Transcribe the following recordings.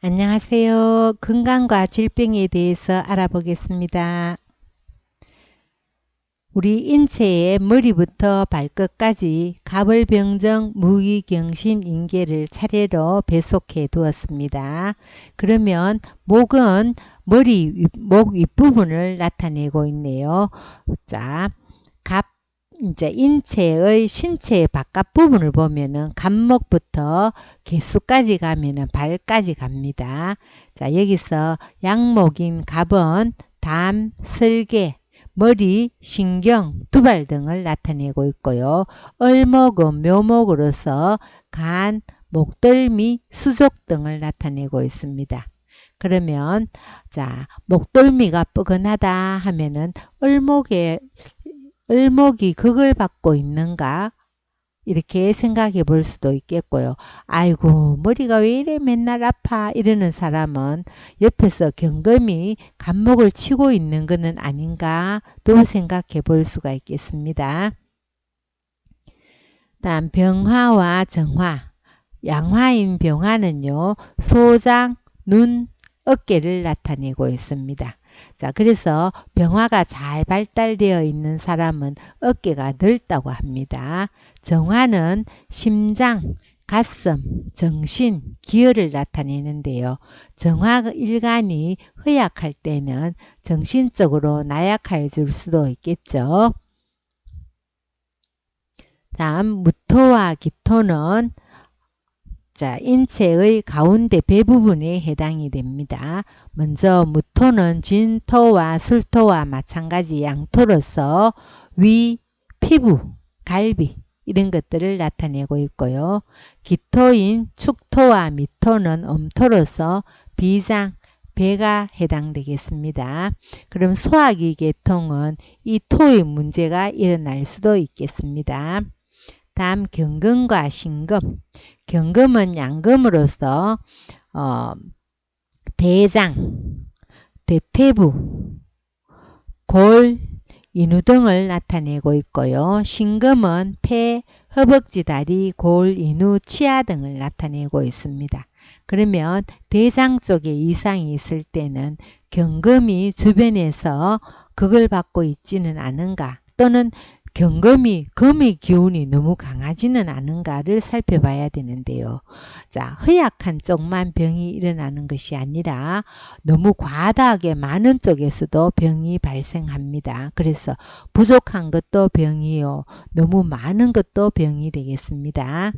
안녕하세요. 건강과 질병에 대해서 알아보겠습니다. 우리 인체의 머리부터 발끝까지 가벌병정 무기경신 인계를 차례로 배속해 두었습니다. 그러면 목은 목 윗부분을 나타내고 있네요. 자, 이제 인체의 신체의 바깥 부분을 보면은 갑목부터 개수까지 가면은 발까지 갑니다. 자, 여기서 양목인 갑은 담, 설계, 머리, 신경, 두발 등을 나타내고 있고요. 을목은 묘목으로서 간, 목덜미, 수족 등을 나타내고 있습니다. 그러면 자, 목덜미가 뻐근하다 하면은 을목이 극을 받고 있는가? 이렇게 생각해 볼 수도 있겠고요. 아이고, 머리가 왜 이래 맨날 아파? 이러는 사람은 옆에서 경금이 간목을 치고 있는 것은 아닌가? 또 생각해 볼 수가 있겠습니다. 다음 병화와 정화. 양화인 병화는요, 소장, 눈, 어깨를 나타내고 있습니다. 자, 그래서 병화가 잘 발달되어 있는 사람은 어깨가 넓다고 합니다. 정화는 심장, 가슴, 정신, 기혈을 나타내는데요. 정화 일간이 허약할 때는 정신적으로 나약해질 수도 있겠죠. 다음 무토와 기토는 자, 인체의 가운데 배 부분에 해당이 됩니다. 먼저 무토는 진토와 술토와 마찬가지 양토로서 위, 피부, 갈비 이런 것들을 나타내고 있고요. 기토인 축토와 미토는 음토로서 비장, 배가 해당되겠습니다. 그럼 소화기 계통은 이 토의 문제가 일어날 수도 있겠습니다. 다음 경금과 신금. 경금은 양금으로서 대장, 대퇴부, 골, 인후 등을 나타내고 있고요. 신금은 폐, 허벅지, 다리, 골, 인후, 치아 등을 나타내고 있습니다. 그러면 대장 쪽에 이상이 있을 때는 경금이 주변에서 극을 받고 있지는 않은가, 또는 금의 기운이 너무 강하지는 않은가를 살펴봐야 되는데요. 자, 허약한 쪽만 병이 일어나는 것이 아니라 너무 과다하게 많은 쪽에서도 병이 발생합니다. 그래서 부족한 것도 병이요, 너무 많은 것도 병이 되겠습니다.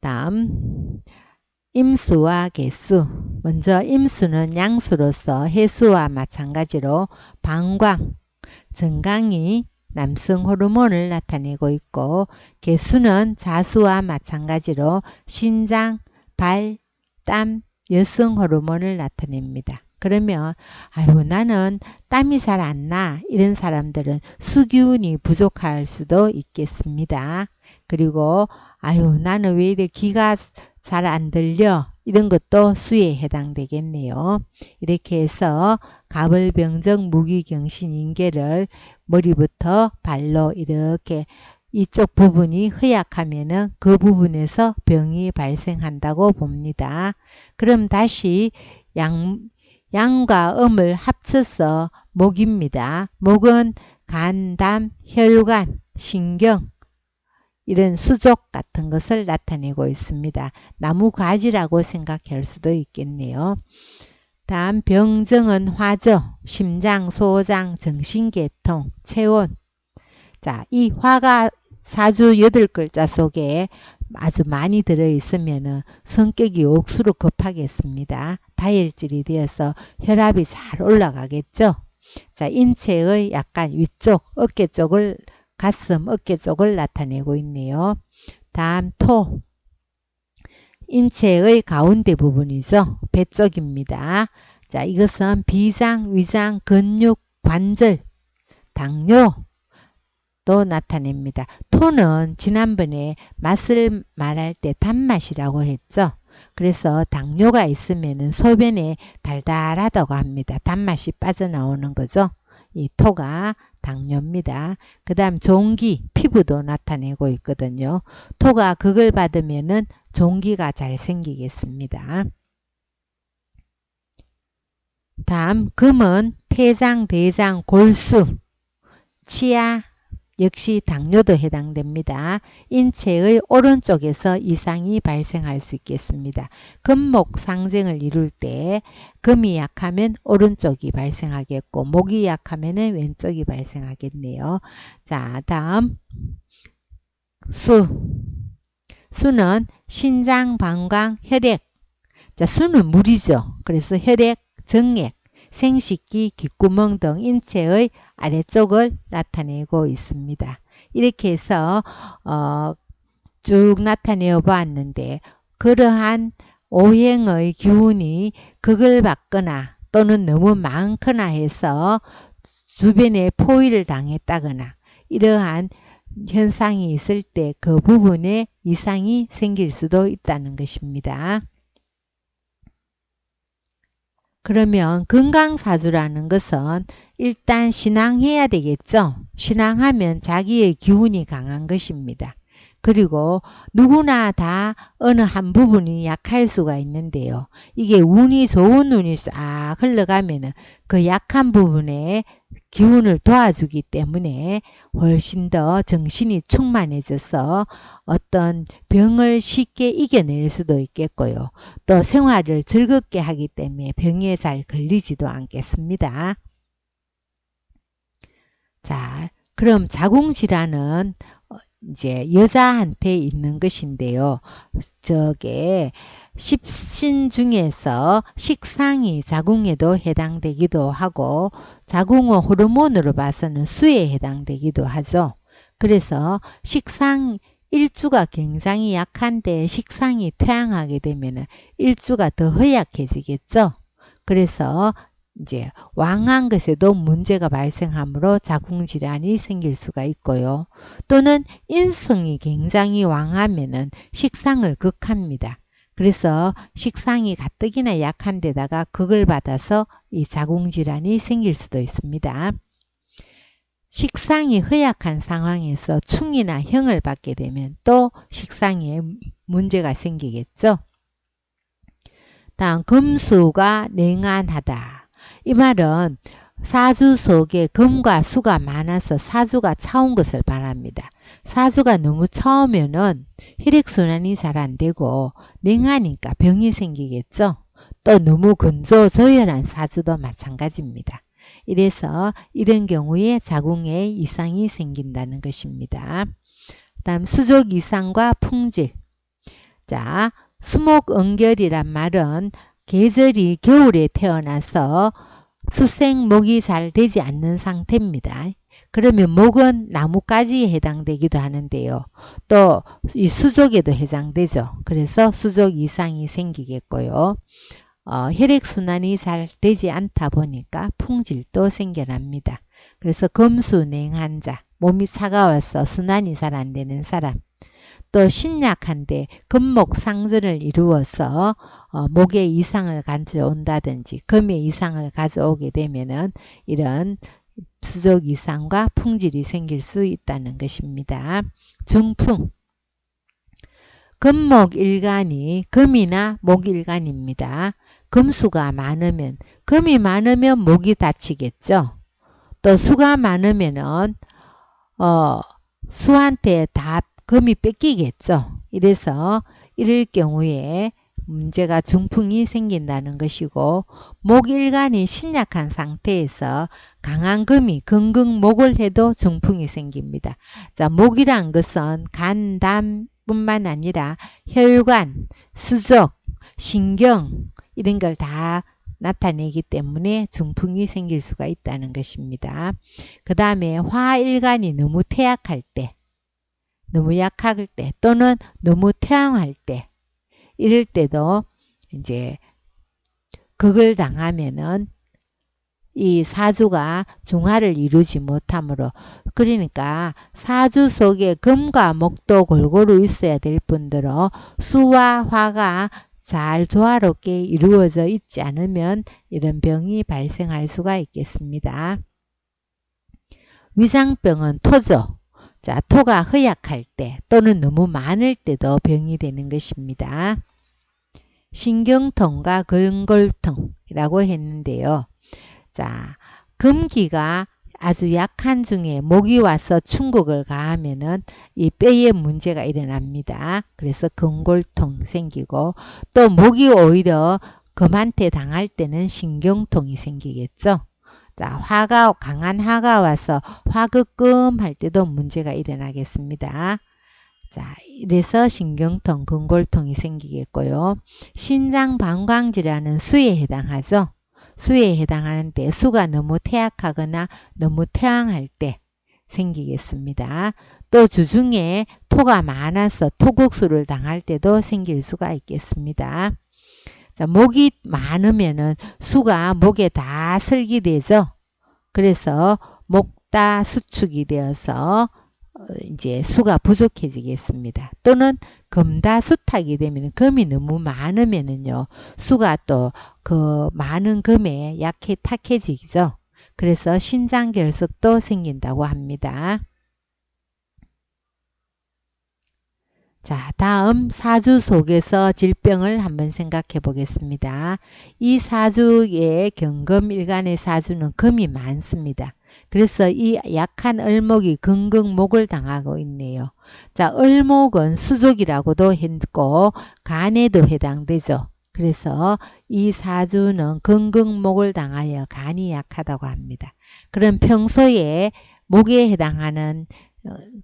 다음 임수와 개수. 먼저 임수는 양수로서 해수와 마찬가지로 방광, 정강이 남성 호르몬을 나타내고 있고, 개수는 자수와 마찬가지로 신장, 발, 땀, 여성 호르몬을 나타냅니다. 그러면 아유, 나는 땀이 잘 안 나, 이런 사람들은 수기운이 부족할 수도 있겠습니다. 그리고 아유, 나는 왜 이래 기가 잘 안 들려, 이런 것도 수에 해당되겠네요. 이렇게 해서 가벌병정 무기경신 인계를 머리부터 발로 이렇게 이쪽 부분이 허약하면은 그 부분에서 병이 발생한다고 봅니다. 그럼 다시 양과 음을 합쳐서 목입니다. 목은 간, 담, 혈관, 신경, 이런 수족 같은 것을 나타내고 있습니다. 나무 가지라고 생각할 수도 있겠네요. 다음 병정은 화죠. 심장, 소장, 정신계통, 체온. 자, 이 화가 사주 8글자 속에 아주 많이 들어있으면 성격이 억수로 급하겠습니다. 다혈질이 되어서 혈압이 잘 올라가겠죠. 자, 인체의 약간 위쪽, 어깨 쪽을, 가슴, 어깨 쪽을 나타내고 있네요. 다음 토. 인체의 가운데 부분이죠. 배 쪽입니다. 자, 이것은 비장, 위장, 근육, 관절, 당뇨도 나타냅니다. 토는 지난번에 맛을 말할 때 단맛이라고 했죠. 그래서 당뇨가 있으면 소변에 달달하다고 합니다. 단맛이 빠져나오는 거죠. 이 토가 당뇨입니다. 그 다음 종기, 피부도 나타내고 있거든요. 토가 극을 받으면은 종기가 잘 생기겠습니다. 다음 금은 폐장, 대장, 골수, 치아 역시 당뇨도 해당됩니다. 인체의 오른쪽에서 이상이 발생할 수 있겠습니다. 금목 상징을 이룰 때 금이 약하면 오른쪽이 발생하겠고 목이 약하면 왼쪽이 발생하겠네요. 자, 다음 수는 신장, 방광, 혈액. 자, 수는 물이죠. 그래서 혈액, 정액, 생식기, 귓구멍 등 인체의 아래쪽을 나타내고 있습니다. 이렇게 해서 쭉 나타내어 보았는데 그러한 오행의 기운이 극을 받거나 또는 너무 많거나 해서 주변에 포위를 당했다거나 이러한 현상이 있을 때 그 부분에 이상이 생길 수도 있다는 것입니다. 그러면 건강사주라는 것은 일단 신앙해야 되겠죠. 신앙하면 자기의 기운이 강한 것입니다. 그리고 누구나 다 어느 한 부분이 약할 수가 있는데요. 이게 운이 좋은 운이 싹 흘러가면 그 약한 부분에 기운을 도와주기 때문에 훨씬 더 정신이 충만해져서 어떤 병을 쉽게 이겨낼 수도 있겠고요. 또 생활을 즐겁게 하기 때문에 병에 잘 걸리지도 않겠습니다. 자, 그럼 자궁질환은 이제 여자한테 있는 것인데요. 저게 십신 중에서 식상이 자궁에도 해당되기도 하고 자궁의 호르몬으로 봐서는 수에 해당되기도 하죠. 그래서 식상 일주가 굉장히 약한데 식상이 퇴양하게 되면 일주가 더 허약해지겠죠. 그래서 이제 왕한 것에도 문제가 발생하므로 자궁질환이 생길 수가 있고요. 또는 인성이 굉장히 왕하면은 식상을 극합니다. 그래서 식상이 가뜩이나 약한 데다가 극을 받아서 이 자궁질환이 생길 수도 있습니다. 식상이 허약한 상황에서 충이나 형을 받게 되면 또 식상에 문제가 생기겠죠. 다음 금수가 냉한하다. 이 말은 사주 속에 금과 수가 많아서 사주가 차운 것을 말합니다. 사주가 너무 차우면은 혈액순환이 잘 안 되고 냉하니까 병이 생기겠죠. 또 너무 건조조열한 사주도 마찬가지입니다. 이래서 이런 경우에 자궁에 이상이 생긴다는 것입니다. 다음 수족 이상과 풍질. 자, 수목응결이란 말은 계절이 겨울에 태어나서 수생목이 잘 되지 않는 상태입니다. 그러면 목은 나뭇가지에 해당되기도 하는데요. 또 이 수족에도 해당되죠. 그래서 수족 이상이 생기겠고요. 혈액순환이 잘 되지 않다 보니까 풍질도 생겨납니다. 그래서 금수냉한자, 몸이 차가워서 순환이 잘 안 되는 사람, 또 신약한데 금목 상전을 이루어서 목에 이상을 가져온다든지 금에 이상을 가져오게 되면은 이런 수족 이상과 풍질이 생길 수 있다는 것입니다. 중풍. 금목일간이 금이나 목일간입니다. 금수가 많으면 금이 많으면 목이 다치겠죠. 또 수가 많으면은 수한테 다 금이 뺏기겠죠. 이래서 이럴 경우에 문제가 중풍이 생긴다는 것이고 목일간이 신약한 상태에서 강한 금이 금극목을 해도 중풍이 생깁니다. 자, 목이란 것은 간, 담 뿐만 아니라 혈관, 수족, 신경 이런 걸 다 나타내기 때문에 중풍이 생길 수가 있다는 것입니다. 그 다음에 화일간이 너무 퇴약할 때 너무 약할 때 또는 너무 퇴양할 때 이럴 때도 이제 극을 당하면은 이 사주가 중화를 이루지 못하므로 그러니까 사주 속에 금과 목도 골고루 있어야 될 뿐더러 수와 화가 잘 조화롭게 이루어져 있지 않으면 이런 병이 발생할 수가 있겠습니다. 위장병은 토죠. 자, 토가 허약할 때 또는 너무 많을 때도 병이 되는 것입니다. 신경통과 근골통이라고 했는데요. 자, 금기가 아주 약한 중에 목이 와서 충격을 가하면은 이 뼈에 문제가 일어납니다. 그래서 근골통 생기고 또 목이 오히려 금한테 당할 때는 신경통이 생기겠죠. 자, 강한 화가 와서 화급금 할 때도 문제가 일어나겠습니다. 자, 이래서 신경통, 근골통이 생기겠고요. 신장 방광질환은 수에 해당하죠. 수에 해당하는데 수가 너무 퇴약하거나 너무 퇴항할 때 생기겠습니다. 또 주중에 토가 많아서 토국수를 당할 때도 생길 수가 있겠습니다. 자, 목이 많으면은 수가 목에 다 설기되죠. 그래서 목다 수축이 되어서 이제 수가 부족해지겠습니다. 또는 금다 수탁이 되면 금이 너무 많으면은요. 수가 또 그 많은 금에 탁해지죠. 그래서 신장결석도 생긴다고 합니다. 자, 다음 사주 속에서 질병을 한번 생각해 보겠습니다. 이 사주의 경금일간의 사주는 금이 많습니다. 그래서 이 약한 을목이 근극목을 당하고 있네요. 자, 을목은 수족이라고도 했고 간에도 해당되죠. 그래서 이 사주는 근극목을 당하여 간이 약하다고 합니다. 그럼 평소에 목에 해당하는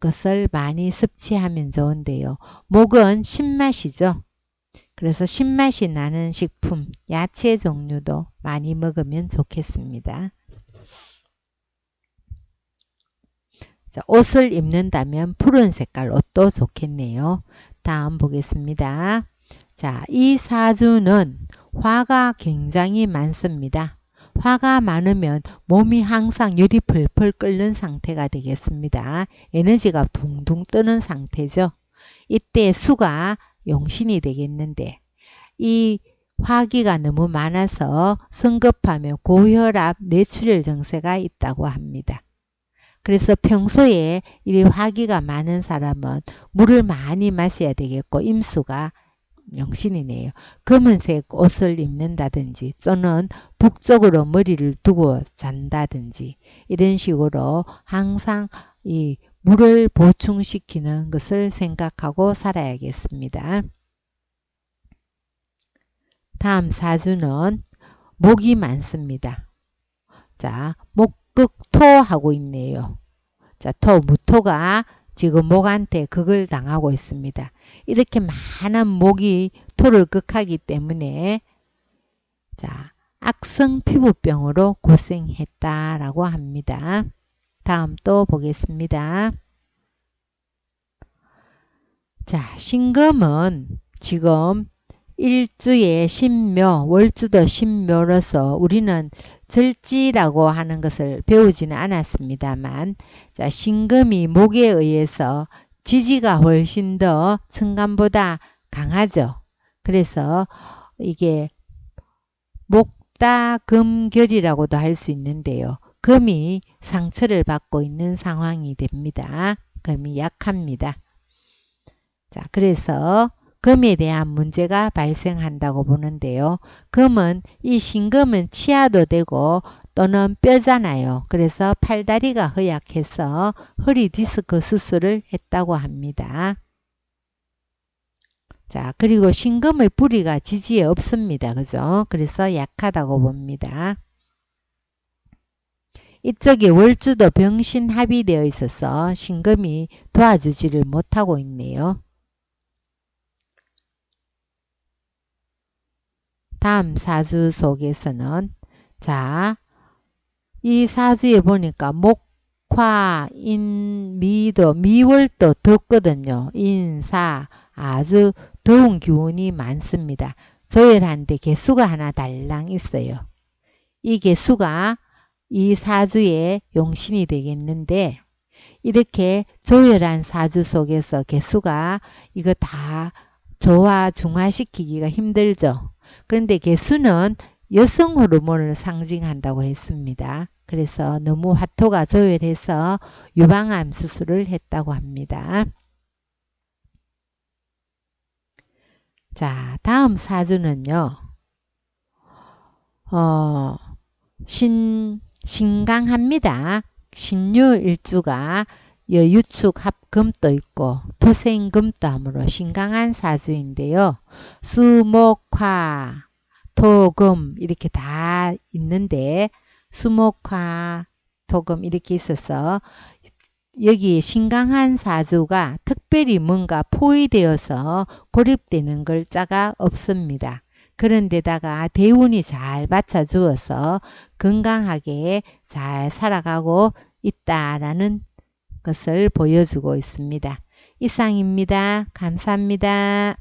것을 많이 섭취하면 좋은데요. 목은 신맛이죠. 그래서 신맛이 나는 식품, 야채 종류도 많이 먹으면 좋겠습니다. 자, 옷을 입는다면 푸른 색깔 옷도 좋겠네요. 다음 보겠습니다. 자, 이 사주는 화가 굉장히 많습니다. 화가 많으면 몸이 항상 열이 펄펄 끓는 상태가 되겠습니다. 에너지가 둥둥 뜨는 상태죠. 이때 수가 용신이 되겠는데 이 화기가 너무 많아서 성급하며 고혈압, 뇌출혈 증세가 있다고 합니다. 그래서 평소에 이 화기가 많은 사람은 물을 많이 마셔야 되겠고 임수가 용신이네요. 검은색 옷을 입는다든지 또는 북쪽으로 머리를 두고 잔다든지 이런 식으로 항상 이 물을 보충시키는 것을 생각하고 살아야겠습니다. 다음 사주는 목이 많습니다. 자, 목극토하고 있네요. 자, 무토가 지금 목한테 극을 당하고 있습니다. 이렇게 많은 목이 토를 극하기 때문에 자, 악성 피부병으로 고생했다라고 합니다. 다음 또 보겠습니다. 자, 신금은 지금 일주의 신묘, 월주도 신묘로서 우리는 절지라고 하는 것을 배우지는 않았습니다만 자, 신금이 목에 의해서 지지가 훨씬 더 천간보다 강하죠. 그래서 이게 목다금결이라고도 할 수 있는데요. 금이 상처를 받고 있는 상황이 됩니다. 금이 약합니다. 자, 그래서 금에 대한 문제가 발생한다고 보는데요. 금은 이 신금은 치아도 되고 또는 뼈잖아요. 그래서 팔다리가 허약해서 허리 디스크 수술을 했다고 합니다. 자, 그리고 신금의 뿌리가 지지에 없습니다. 그죠? 그래서 약하다고 봅니다. 이쪽에 월주도 병신합이 되어 있어서 신금이 도와주지를 못하고 있네요. 다음 사주 속에서는 자, 이 사주에 보니까 목화, 인, 미도, 미월도 덥거든요. 인사, 아주 더운 기운이 많습니다. 조열한데 개수가 하나 달랑 있어요. 이 개수가 이 사주의 용신이 되겠는데 이렇게 조열한 사주 속에서 개수가 이거 다 중화시키기가 힘들죠. 그런데 개수는 여성 호르몬을 상징한다고 했습니다. 그래서 너무 화토가 조율해서 유방암 수술을 했다고 합니다. 자, 다음 사주는요. 신강합니다. 신유일주가 여유축 합금도 있고 토생금도 함으로 신강한 사주인데요. 수목화, 토금 이렇게 다 있는데 수목화, 토금 이렇게 있어서 여기 신강한 사주가 특별히 뭔가 포위되어서 고립되는 글자가 없습니다. 그런데다가 대운이 잘 받쳐주어서 건강하게 잘 살아가고 있다라는 것을 보여주고 있습니다. 이상입니다. 감사합니다.